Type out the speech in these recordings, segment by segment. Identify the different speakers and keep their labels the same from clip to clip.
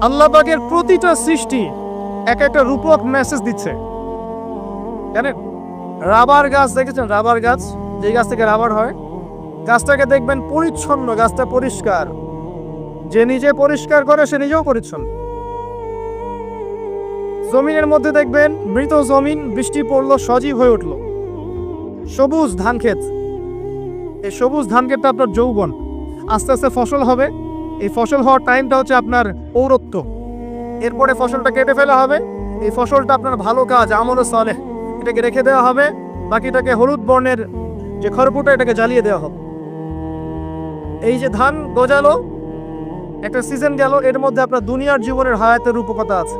Speaker 1: আল্লাহ পাকের প্রতিটা সৃষ্টি এক একটা রূপক মেসেজ দিচ্ছে। জানেন, রাবার গাছ দেখেছেন? রাবার গাছ, যে গাছ থেকে রাবার হয়, গাছটাকে দেখবেন পরিচ্ছন্ন, গাছটা পরিষ্কার। যে নিজে পরিষ্কার করে সে নিজেও পরিচ্ছন্ন। জমিনের মধ্যে দেখবেন মৃত জমিন, বৃষ্টি পড়লো, সজীব হয়ে উঠলো। সবুজ ধান ক্ষেত, এই সবুজ ধান ক্ষেতটা আপনার যৌবন, আস্তে আস্তে ফসল হবে। এই ফসল হওয়ার টাইমটা হচ্ছে আপনার পৌরত্ব। এরপরে ফসলটা কেটে ফেলা হবে। এই ফসলটা আপনার ভালো কাজ, আমলে সালেহ, এটাকে রেখে দেওয়া হবে। বাকিটাকে হলুদ বর্ণের যে খড়কুটা, এটাকে জ্বালিয়ে দেওয়া হবে। এই যে ধান গজালো, একটা সিজন গেল, এর মধ্যে আপনার দুনিয়ার জীবনের হায়াতের রূপকথা আছে।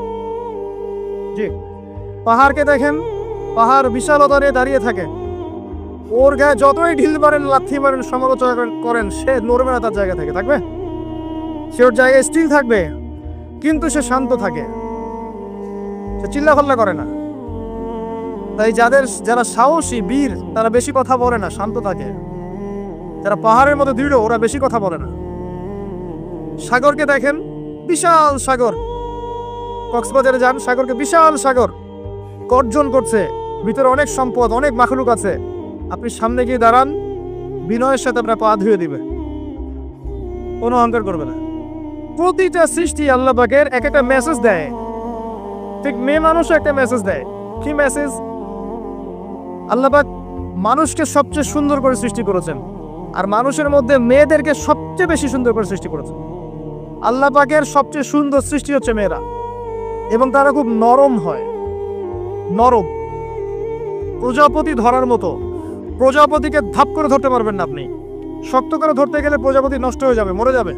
Speaker 1: জি, পাহাড়কে দেখেন, পাহাড় বিশালতা নিয়ে দাঁড়িয়ে থাকে। ওর গায়ে যতই ঢিল মারেন, লাথি মারেন, সমালোচনা করেন, সে নড়বে না তার জায়গা থেকে, থাকবে। সে ওর জায়গায় স্টিল থাকবে, কিন্তু সে শান্ত থাকে, সে চিল্লাফাল্লা করে না। তাই যারা সাহসী বীর, তারা বেশি কথা বলে না, শান্ত থাকে। যারা পাহাড়ের মতো দৃঢ়, ওরা বেশি কথা বলে না। সাগরকে দেখেন, বিশাল সাগর। কক্সবাজারে যান, সাগরকে বিশাল সাগর গর্জন করছে, ভিতরে অনেক সম্পদ, অনেক মাখলুক আছে। আপনি সামনে গিয়ে দাঁড়ান, বিনয়ের সাথে আপনার পা ধুয়ে দিবে, কোনো অহংকার করবে না। প্রতিটা সৃষ্টি আল্লাহ পাকের এক একটা মেসেজ দেয়। ঠিক মেয়ে মানুষও একটা মেসেজ দেয়। কি মেসেজ? আল্লাহ পাক মানুষকে সবচেয়ে সুন্দর করে সৃষ্টি করেছেন, আর মানুষের মধ্যে মেয়েদেরকে সবচেয়ে বেশি সুন্দর করে সৃষ্টি করেছেন। আল্লাহ পাকের সবচেয়ে সুন্দর সৃষ্টি হচ্ছে মেয়েরা, এবং তারা খুব নরম হয়, নরম, প্রজাপতি ধরার মতো। প্রজাপতিকে ধাপ করে ধরতে পারবেন না আপনি। শক্ত করে ধরতে গেলে প্রজাপতি নষ্ট হয়ে যাবে, মরে যাবে।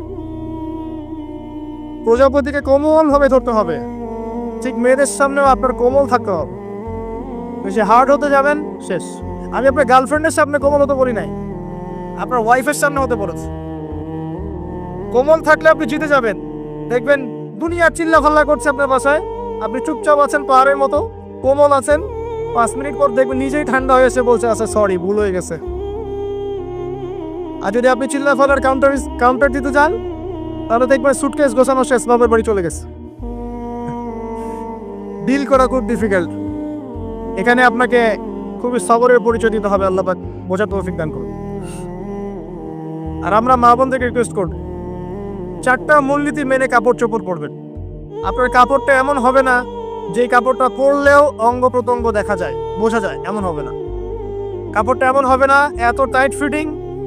Speaker 1: প্রজাপতিকে কোমল ভাবে ধরতে হবে। ঠিক মেয়েদের সামনেও আপনার কোমল থাকতে হবে। বেশি হার্ড হতে যাবেন, শেষ। আমি আপনার গার্লফ্রেন্ডের সামনে কোমল হতে বলি নাই, আপনার ওয়াইফের সামনে হতে বলেছে। কোমল থাকলে আপনি জিতে যাবেন। দেখবেন দুনিয়া চিল্লাফাল্লা করছে আপনার বাসায়, আপনি চুপচাপ আছেন, পাহাড়ের মতো কোমল আছেন। 5 মিনিট পর দেখবেন নিজেই ঠান্ডা হয়ে এসে বলছে, আচ্ছা সরি, ভুল হয়ে গেছে। আর যদি আপনি চিল্লাফাল্লার কাউন্টার দিতে যান, তাহলে দেখবেন সুটকেস গোছানো শেষ, বাবার বাড়ি চলে গেছে। ডিল করা খুব ডিফিকাল্ট। এখানে আপনাকে খুবই সবরের পরিচয় দিতে হবে। আল্লাহ পাক বোঝার তৌফিক দান করুন। আর আমরা মা বোনদেরকে রিকোয়েস্ট করব, 4টা মূলনীতি মেনে কাপড় চোপড় পরবেন। আপনার কাপড়টা এমন হবে না যে কাপড়টা পরলেও অঙ্গ প্রত্যঙ্গ দেখা যায়, বোঝা যায়, এমন হবে না। কাপড়টা এমন হবে না এত টাইট ফিটিং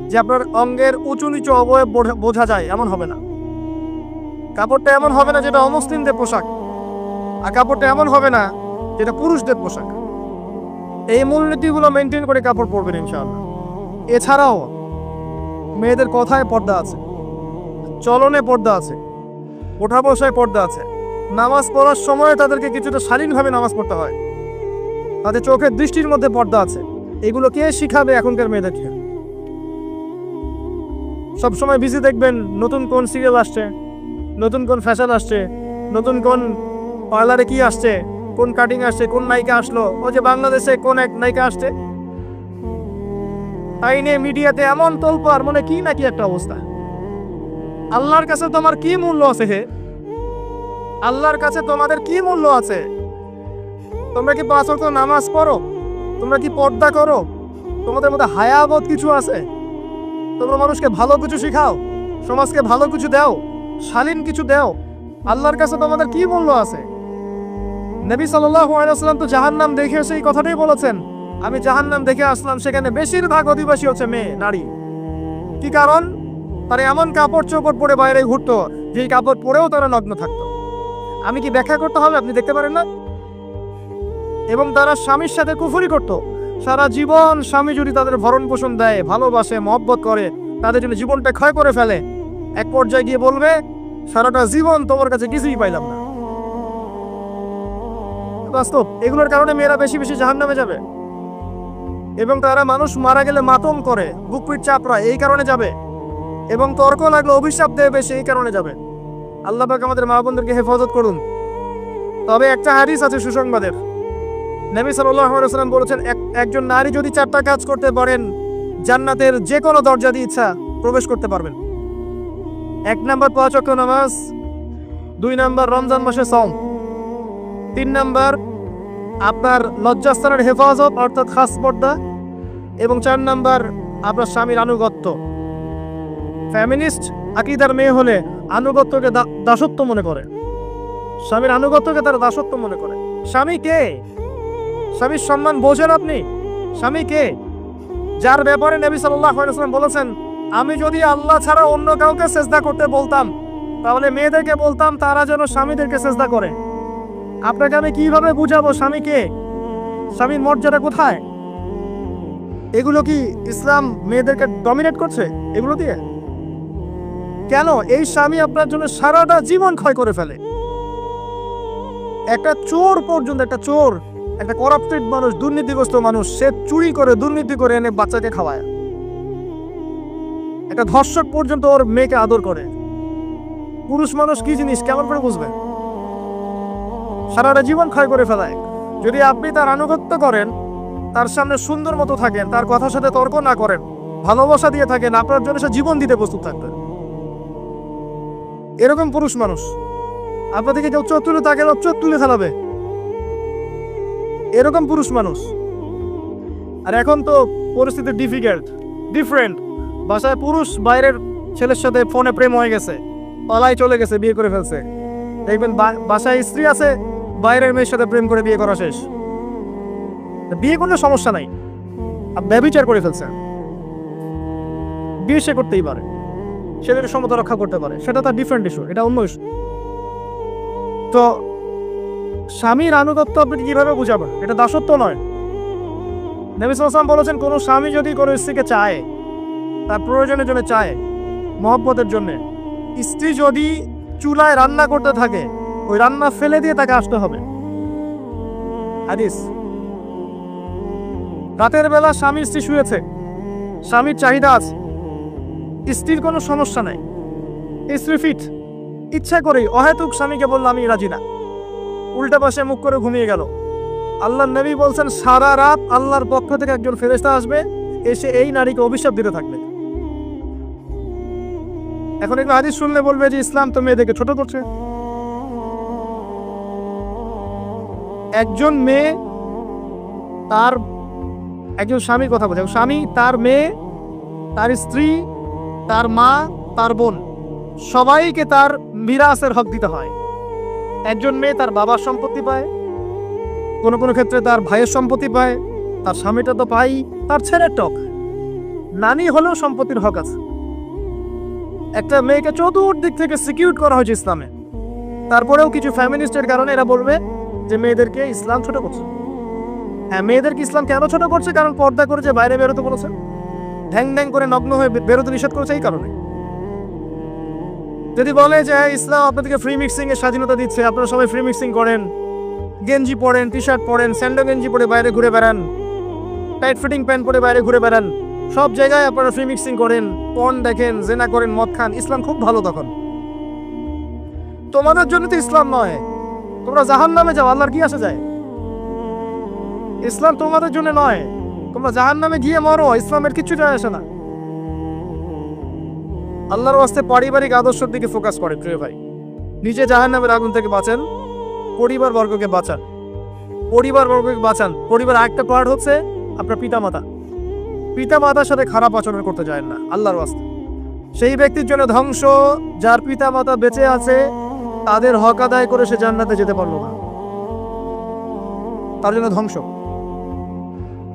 Speaker 1: যে আপনার অঙ্গের উঁচু নিচু অবয়ব বোঝা যায়, এমন হবে না। কাপড়টা এমন হবে না যেটা অমুসলিমদের পোশাক, আর কাপড়টা এমন হবে না যেটা পুরুষদের পোশাক। এই মূলনীতিগুলো মেনটেন করে কাপড় পরবেন ইনশাআল্লাহ। এছাড়াও মেয়েদের কথায় পর্দা আছে, চলনে পর্দা আছে, ওঠা বসায় পর্দা আছে। নামাজ পড়ার সময় তাদেরকে কিছুটা শালীনভাবে নামাজ পড়তে হয়। তাদের চোখের দৃষ্টির মধ্যে পর্দা আছে। এগুলো কে শিখাবে এখনকার মেয়েদেরকে? সবসময় বিজি দেখবেন নতুন কোন সিরিয়াল আসছে, নতুন কোন ফ্যাশন আসছে, নতুন কোন পার্লারে কি আসছে, কোন কাটিং আসছে, কোন নায়িকা আসলো, ও যে বাংলাদেশে কোন এক নায়িকা আসছে, তাই নিয়ে মিডিয়াতে এমন তোলপাড়, মনে কি নাকি একটা অবস্থা। আল্লাহর কাছে তোমার কি মূল্য আছে? হে, আল্লাহর কাছে তোমাদের কি মূল্য আছে? তোমরা কি 5 ওয়াক্ত নামাজ পড়ো? তোমরা কি পর্দা করো? তোমাদের মধ্যে হায়াবোধ কিছু আছে? তোমরা মানুষকে ভালো কিছু শিখাও, সমাজকে ভালো কিছু দাও, শালীন কিছু দাও। আল্লাহর কাছে তোমাদের কি মূল্য আছে? নবী সাল্লাল্লাহু আলাইহি ওয়াসাল্লাম তো জাহান্নাম দেখে এসে এই কথাটাই বলেছেন, আমি জাহান্নাম দেখে আসলাম, সেখানে বেশিরভাগ অধিবাসী হচ্ছে মেয়ে, নারী। কি কারণ? তারা এমন কাপড় চোপড় পরে বাইরে ঘুরতো, যেই কাপড় পরেও তারা নগ্ন থাকতো। আমি কি ব্যাখ্যা করতে হবে? আপনি দেখতে পারেন না? এবং তারা স্বামীর সাথে কুফরি করত। সারা জীবন স্বামী যদি তাদের ভরণ পোষণ দেয়, ভালোবাসে, মহব্বত করে, তাদের জন্য জীবনটা ক্ষয় করে ফেলে, এক পর্যায়ে গিয়ে বলবে, সারাটা জীবন তোমার কাছে কিছুই পাইলাম না। বাস্তব। এগুলোর কারণে মেয়েরা বেশি বেশি জাহান্নামে যাবে। এবং তারা মানুষ মারা গেলে মাতম করে, বুক পিঠ চাপড়ায়, এই কারণে যাবে। এবং তর্ক লাগলে অভিশাপ দেবে, সেই কারণে যাবে। আল্লাহ পাক আমাদের মা বোনদেরকে হেফাজত করুন। তবে একটা হাদিস আছে সুসংবাদের। নবী সাল্লাল্লাহু আলাইহি ওয়াসাল্লাম বলেছেন, একজন নারী যদি 4টা কাজ করতে পারেন, জান্নাতের যে কোনো দরজা দিয়ে ইচ্ছা প্রবেশ করতে পারবেন। 1 নাম্বার 5 ওয়াক্ত নামাজ, 2 নাম্বার রমজান মাসে সওম, 3 নাম্বার আপনার লজ্জাস্থানের হেফাজত অর্থাৎ খাস পর্দা, এবং 4 নাম্বার আপনার স্বামীর আনুগত্য। ফ্যামিনিস্ট আকীদার মেয়ে হলে আনুগত্যকে দাসত্ব মনে করে, স্বামীর আনুগত্যকে তারা দাসত্ব মনে করে। স্বামী কে? স্বামীর সম্মান বোঝেন আপনি? স্বামী কে? যার ব্যাপারে নবী সাল্লাল্লাহু আলাইহি ওয়াসাল্লাম বলেছেন, আমি যদি আল্লাহ ছাড়া অন্য কাউকে সেজদা করতে বলতাম তাহলে মেয়েদেরকে বলতাম তারা যেন স্বামীদেরকে সেজদা করে। আপনাকে আমি কিভাবে বুঝাবো স্বামী কে, স্বামীর মর্যাদা কোথায়? এগুলো কি ইসলাম মেয়েদেরকে ডমিনেট করছে এগুলো দিয়ে? কেন? এই স্বামী আপনার জন্য সারাটা জীবন ক্ষয় করে ফেলে। একটা চোর পর্যন্ত, একটা চোর, একটা করাপ্টেড মানুষ, দুর্নীতিগ্রস্ত মানুষ, সে চুরি করে দুর্নীতি করে এনে বাচ্চাকে খাওয়ায়। একটা ধর্ষক পর্যন্ত ওর মেয়েকে আদর করে। পুরুষ মানুষ কি জিনিস কেমন করে বুঝবে? সারাটা জীবন ক্ষয় করে ফেলায়। যদি আপনি তার আনুগত্য করেন, তার সামনে সুন্দর মতো থাকেন, তার কথার সাথে তর্ক না করেন, ভালোবাসা দিয়ে থাকেন, আপনার জন্য সে জীবন দিতে প্রস্তুত থাকবে। এরকম পুরুষ মানুষ আপনাদেরকে কেউ চোখ তুলে তাকে চোখ তুলে ফেলাবে, এরকম পুরুষ মানুষ। আর এখন তো পরিস্থিতি ডিফারেন্ট। বাসায় পুরুষ বাইরের ছেলের সাথে ফোনে প্রেম হয়ে গেছে, পালাই চলে গেছে, বিয়ে করে ফেলছে। দেখবেন বাসায় স্ত্রী আছে, বাইরের মেয়ের সাথে প্রেম করে বিয়ে করা শেষ। বিয়ে করলে সমস্যা নাই, ব্যভিচার করে ফেলছে, বিয়ে সে করতেই পারে, সেদের সমতা রক্ষা করতে পারে, সেটা তার ডিফারেন্ট ইস্যু, এটা অন্য ইস্যু। তো স্বামীর আনুগত্য আপনি কিভাবে বুঝাবেন? এটা দাসত্ব নয়। নবী সাল্লাল্লাহু আলাইহি ওয়াসাল্লাম বলেছেন, কোনো স্বামী যদি কোনো স্ত্রীকে চায়, তার প্রয়োজনের জন্য চায়, মহব্বতের জন্য, স্ত্রী যদি চুলায় রান্না করতে থাকে, ওই রান্না ফেলে দিয়ে তাকে আসতে হবে। হাদিস। রাতের বেলা স্বামী স্ত্রী শুয়েছে, স্বামীর চাহিদা আছে, স্ত্রীর কোনো সমস্যা নাই, স্ত্রী ফিট, ইচ্ছা করেই অহেতুক স্বামীকে বলল আমি রাজি না, উল্টা পাশে মুখ করে ঘুমিয়ে গেল। আল্লাহর নবী বলছেন সারা রাত আল্লাহর পক্ষ থেকে একজন ফেরেশতা আসবে, এসে এই নারীকে অভিশাপ দিতে থাকবে। এখন এগুলো হাদিস শুনলে বলবে যে ইসলাম তো মেয়েদেরকে ছোট করছে। একজন মেয়ে তার একজন স্বামীর কথা বলছে, স্বামী তার মেয়ে, তার স্ত্রী, তার মা, তার বোন, সবাইকে তার মিরাসের হক দিতে হয়। একজন মেয়ে তার বাবার সম্পত্তি পায়, কোনো কোনো ক্ষেত্রে তার ভাইয়ের সম্পত্তি পায়, তার স্বামীটা তো পাই, তার ছেলের টক, নানি হলেও সম্পত্তির হক আছে। একটা মেয়েকে চতুর্দিক থেকে সিকিউর করা হয়েছে ইসলামে। তারপরেও কিছু ফ্যামিনিস্টের কারণে এরা বলবে যে মেয়েদেরকে ইসলাম ছোট করছে। হ্যাঁ, মেয়েদেরকে ইসলাম কেন ছোট করছে? কারণ পর্দা করে যে বাইরে বেরোতে বলেছে, ঢ্যাং ঢ্যাং করে নগ্ন হয়ে বেরোতে নিষেধ করেছে, এই কারণে। যদি বলে যে ইসলাম আপনাদেরকে ফ্রি মিক্সিং এর স্বাধীনতা দিচ্ছে, আপনারা সবাই ফ্রি মিক্সিং করেন, গেঞ্জি পরেন, টি শার্ট পরেন, স্যান্ডো গেঞ্জি পরে বাইরে ঘুরে বেড়ান, টাইট ফিটিং প্যান্ট পরে বাইরে ঘুরে বেড়ান, সব জায়গায় আপনারা ফ্রি মিক্সিং করেন, পর্ন দেখেন, জেনা করেন, মদ খান, ইসলাম খুব ভালো। তখন তোমাদের জন্য তো ইসলাম নয়, তোমরা জাহান্নামে যাও, আল্লাহর কি আসে যায়? ইসলাম তোমাদের জন্য নয়, তোমরা জাহান্নামে গিয়ে মরো, ইসলামের কিছু যায় আসে না। আল্লাহর ওয়াস্তে পারিবারিক আদর্শের দিকে ফোকাস করে প্রিয় ভাই। নিজে জাহান্নামের আগুন থেকে বাঁচেন, পরিবার বর্গকে বাঁচান, পরিবার একটা পার্ট হচ্ছে আপনার পিতামাতার সাথে খারাপ আচরণ করতে যায় না আল্লাহর ওয়াস্তে। সেই ব্যক্তির জন্য ধ্বংস যার পিতামাতা বেঁচে আছে, তাদের হক আদায় করে সে জান্নাতে যেতে পারলো না, তার জন্য ধ্বংস।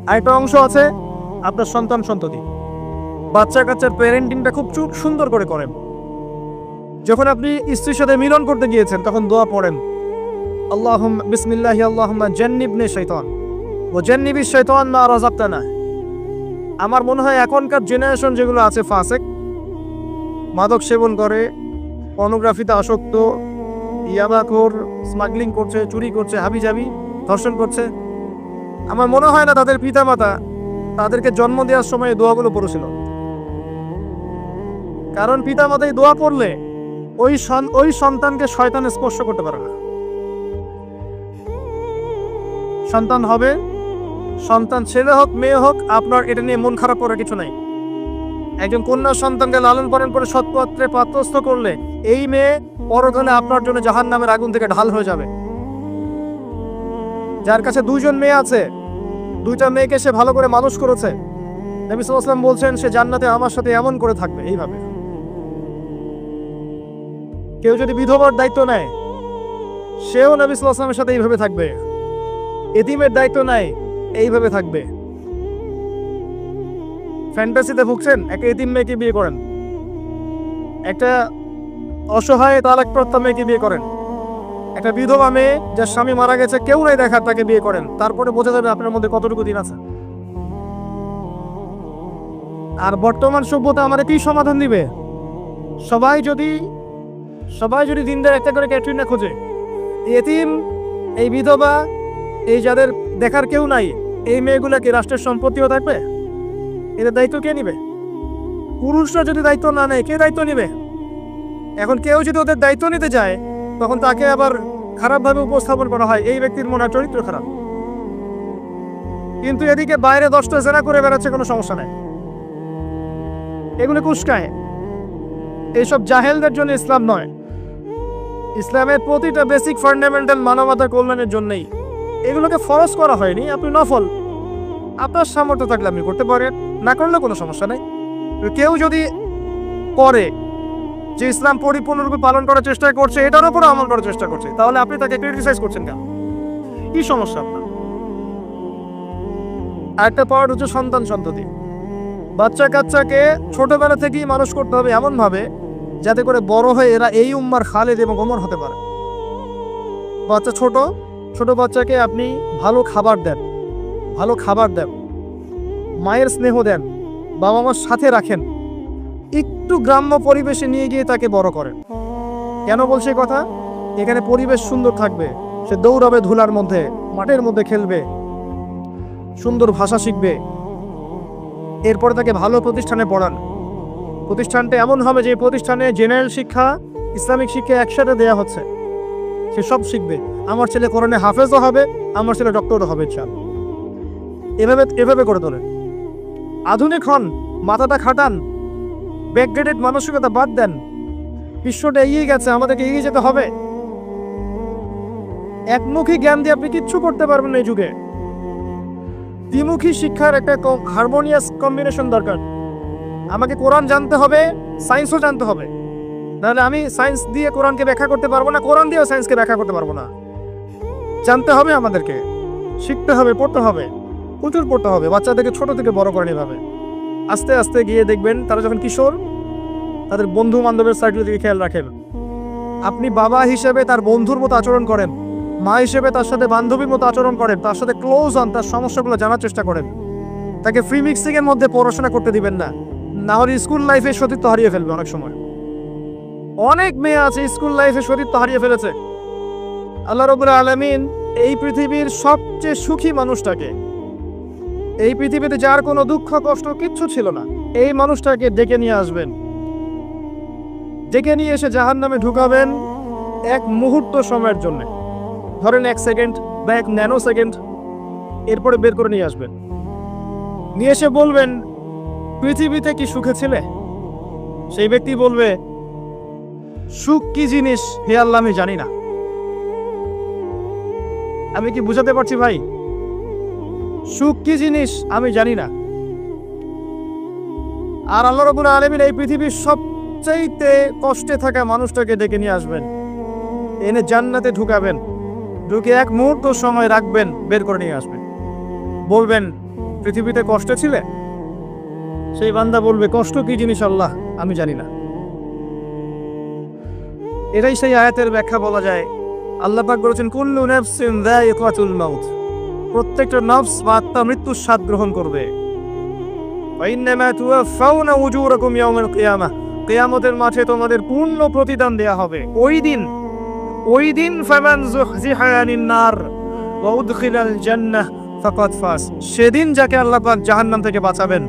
Speaker 1: আরেকটা অংশ আছে আপনার সন্তান সন্ততি, বাচ্চা কাচ্চার প্যারেন্টিংটা খুব সুন্দর করে করেন। যখন আপনি স্ত্রীর সাথে মিলন করতে গিয়েছেন তখন দোয়া পড়েন, আল্লাহুম্মা বিসমিল্লাহি আল্লাহুম্মা জান্নিবনি শাইতান ওয়া জান্নিবিশ শাইতান মা রাযাকতানা। আমার মনে হয় এখনকার জেনারেশন যেগুলো আছে ফাসেক, মাদক সেবন করে, পর্নোগ্রাফিতে আসক্ত, ইয়াবাখোর, স্মাগলিং করছে, চুরি করছে, হাবিজাবি, ধর্ষণ করছে, আমার মনে হয় না তাদের পিতামাতা তাদেরকে জন্ম দেওয়ার সময় দোয়াগুলো পড়েছিল। কারণ পিতামাতা এই দোয়া পড়লে ওই সন্তানকে শয়তান স্পর্শ করতে পারে না। সন্তান হবে, সন্তান ছেলে হোক মেয়ে হোক, আপনার এটা নিয়ে মন খারাপ করার কিছু নাই। একজন কন্যা সন্তানকে লালন পালন করে সৎপাত্রে পাত্রস্থ করলে এই মেয়ে পরকালে আপনার জন্য জাহান্নামের আগুন থেকে ঢাল হয়ে যাবে। যার কাছে দুইজন মেয়ে আছে, দুইটা মেয়েকে সে ভালো করে মানুষ করেছে, নবী সাল্লাল্লাহু আলাইহি ওয়াসাল্লাম বলছেন সে জান্নাতে আমার সাথে এমন করে থাকবে এইভাবে। কেউ যদি বিধবার দায়িত্ব নেয়, সেও নবী সাল্লাল্লাহু আলাইহি ওয়াসাল্লামের সাথে এইভাবে থাকবে। এতিমের দায়িত্ব নেয়, এইভাবে থাকবে। ফ্যান্টাসিতে ভুগছেন, একটা এতিম মেয়েকে বিয়ে করেন, একটা অসহায় তালাকপ্রাপ্ত মেয়েকে বিয়ে করেন, একটা বিধবা মেয়ে যার স্বামী মারা গেছে, কেউ নাই দেখার, তাকে বিয়ে করেন, তারপরে বোঝা যাবে আপনার মধ্যে কতটুকু দিন আছে। আর বর্তমান সভ্যতা আমাদের কি সমাধান দিবে? সবাই যদি দিনদার একটা করে ক্যাটরিনা খোঁজে, এতিম, এই বিধবা, এই যাদের দেখার কেউ নাই, এই মেয়েগুলা কি রাষ্ট্রের সম্পত্তিও থাকবে? এদের দায়িত্ব কে নিবে? পুরুষরা যদি দায়িত্ব না নেয়, কে দায়িত্ব নিবে? এখন কেউ যদি ওদের দায়িত্ব নিতে যায়, তখন তাকে আবার খারাপভাবে উপস্থাপন করা হয়, এই ব্যক্তির মনে হয় চরিত্র খারাপ। কিন্তু এদিকে বাইরে 10টা জেনা করে বেড়াচ্ছে, কোনো সমস্যা নাই, এগুলো কুস্কায়। এইসব জাহেলদের জন্য ইসলাম নয়। ইসলামের প্রতিটা বেসিক ফান্ডামেন্টাল মানবতার কল্যাণের জন্যই। এগুলোকে ফরজ করা হয়নি, আপনি নফল, আপনার সামর্থ্য থাকলে আপনি করতে পারেন, না করলে কোনো সমস্যা নেই। কেউ যদি করে যে ইসলাম পরিপূর্ণরূপে পালন করার চেষ্টা করছে, এটার উপরে আমল করার চেষ্টা করছে, তাহলে আপনি তাকে ক্রিটিসাইজ করছেন কেন? কি সমস্যা আপনার? আরেকটা পাওয়ার হচ্ছে সন্তান সন্ততি। বাচ্চা কাচ্চাকে ছোটবেলা থেকেই মানুষ করতে হবে এমনভাবে যাতে করে বড় হয়ে এরা এই উম্মার খালেদ এবং ওমর হতে পারে। বাচ্চা ছোট বাচ্চাকে আপনি ভালো খাবার দেন, মায়ের স্নেহ দেন, বাবা মার সাথে রাখেন, একটু গ্রাম্য পরিবেশে নিয়ে গিয়ে তাকে বড় করেন। কেন বলছে কথা? এখানে পরিবেশ সুন্দর থাকবে, সে দৌড়াবে, ধুলার মধ্যে, মাঠের মধ্যে খেলবে, সুন্দর ভাষা শিখবে। এরপরে তাকে ভালো প্রতিষ্ঠানে পড়ান। প্রতিষ্ঠানটা এমন হবে যে প্রতিষ্ঠানে জেনারেল শিক্ষা, ইসলামিক শিক্ষা একসাথে দেয়া হচ্ছে, সে সব শিখবে। আমার ছেলে কোরআনে হাফেজও হবে, আমার ছেলে ডক্টরও হবে, এভাবে করে তোলেন। আধুনিক হন, মাথাটা খাটান, ব্যাকগ্রেডেড মানসিকতা বাদ দেন। বিশ্বটা এগিয়ে গেছে, আমাদেরকে এগিয়ে যেতে হবে। একমুখী জ্ঞান দিয়ে আপনি কিচ্ছু করতে পারবেন না এই যুগে। দ্বিমুখী শিক্ষার একটা হারমোনিয়াস কম্বিনেশন দরকার। আমাকে কোরআন জানতে হবে, সায়েন্সও জানতে হবে, নাহলে আমি সায়েন্স দিয়ে কোরআনকে ব্যাখ্যা করতে পারবো না, কোরআন দিয়েও সায়েন্সকে ব্যাখ্যা করতে পারবো না। জানতে হবে, আমাদেরকে শিখতে হবে, পড়তে হবে, প্রচুর পড়তে হবে। বাচ্চাদেরকে ছোট থেকে বড় করেন এভাবে। আস্তে আস্তে গিয়ে দেখবেন তারা যখন কিশোর, তাদের বন্ধু বান্ধবের সার্কেলের দিকে খেয়াল রাখেন। আপনি বাবা হিসেবে তার বন্ধুর মতো আচরণ করেন, মা হিসেবে তার সাথে বান্ধবীর মতো আচরণ করেন, তার সাথে ক্লোজ হন, তার সমস্যাগুলো জানার চেষ্টা করেন। তাকে ফ্রি মিক্সিং এর মধ্যে পড়াশোনা করতে দিবেন না, না হলে স্কুল লাইফে সতীত্ব হারিয়ে ফেলবে। অনেক সময় অনেক মেয়ে আছে স্কুল লাইফে সতীত্ব হারিয়ে ফেলেছে। আল্লাহ রাব্বুল আলামিন এই পৃথিবীর সবচেয়ে সুখী মানুষটাকে, এই পৃথিবীতে যার কোনো দুঃখ কষ্ট কিচ্ছু ছিল না, এই মানুষটাকে ডেকে নিয়ে আসবেন, ডেকে নিয়ে এসে জাহান্নামে ঢুকাবেন এক মুহূর্ত সময়ের জন্য, ধরেন 1 সেকেন্ড বা 1 ন্যানো সেকেন্ড। এরপরে বের করে নিয়ে আসবেন, নিয়ে এসে বলবেন পৃথিবীতে কি সুখে ছিলে? সেই ব্যক্তি বলবে সুখ কি জিনিস হে আল্লাহ আমি জানি না। আমি কি বুঝাতে পারছি ভাই? সুখ কি জিনিস আমি জানি না। আর আল্লাহ রাব্বুল আলামিন এই পৃথিবীর সবচাইতে কষ্টে থাকা মানুষটাকে ডেকে নিয়ে আসবেন, এনে জান্নাতে ঢুকাবেন, ঢুকে 1 মুহূর্ত সময় রাখবেন, বের করে নিয়ে আসবেন। বলবেন পৃথিবীতে কষ্টে ছিলে? সেই বান্দা বলবে কষ্ট কি জিনিস আল্লাহ আমি জানি না। এটাই সেই আয়াতের ব্যাখ্যা বলা যায়। আল্লাহ পাক বলেছেন কুল্লু নাফসিন যায়িকাতুল মাউত, প্রত্যেকটা নফস বা আত্মা মৃত্যুর স্বাদ গ্রহণ করবে। ওয়া ইন্নামা তুওয়াফাউনা উজুরাকুম ইয়াউমাল কিয়ামাহ, কিয়ামতের মাঠে তোমাদের পূর্ণ প্রতিদান দেয়া হবে। ওই দিন ফামান যুহজিহা আনিন নার ওয়া উদখিলাল জান্নাহ ফাকাদ ফাজ, সেদিন যাকে আল্লাহ পাক জাহান্নাম থেকে বাঁচাবেন,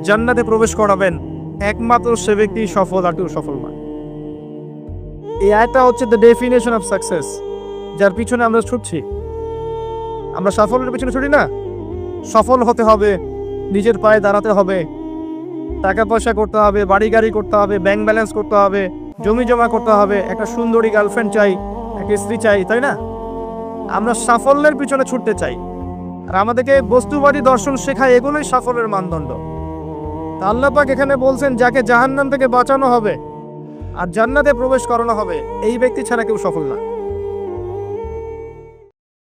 Speaker 1: জান্নাতে প্রবেশ করাবেন, একমাত্র সে ব্যক্তি সফল, আর কেউ সফল নয়। এই আয়াতটা হচ্ছে দ্য ডেফিনেশন অফ সাকসেস, যার পিছনে আমরা ছুটছি। আমরা সাফল্যের পিছনে ছুটি না, সফল হতে হবে, নিজের পায়ে দাঁড়াতে হবে, টাকা পয়সা করতে হবে, বাড়ি গাড়ি করতে হবে, ব্যাংক ব্যালেন্স করতে হবে, জমি জমা করতে হবে, একটা সুন্দরী গার্লফ্রেন্ড চাই, একটা স্ত্রী চাই, তাই না? আমরা সাফল্যের পিছনে ছুটতে চাই, আর আমাদেরকে বস্তুবাদী দর্শন শেখায়, এগুলোই সাফল্যের মানদণ্ড। তা আল্লাহ পাক এখানে বলছেন, যাকে জাহান্নাম থেকে বাঁচানো হবে আর জান্নাতে প্রবেশ করানো হবে, এই ব্যক্তি ছাড়া কেউ সফল না।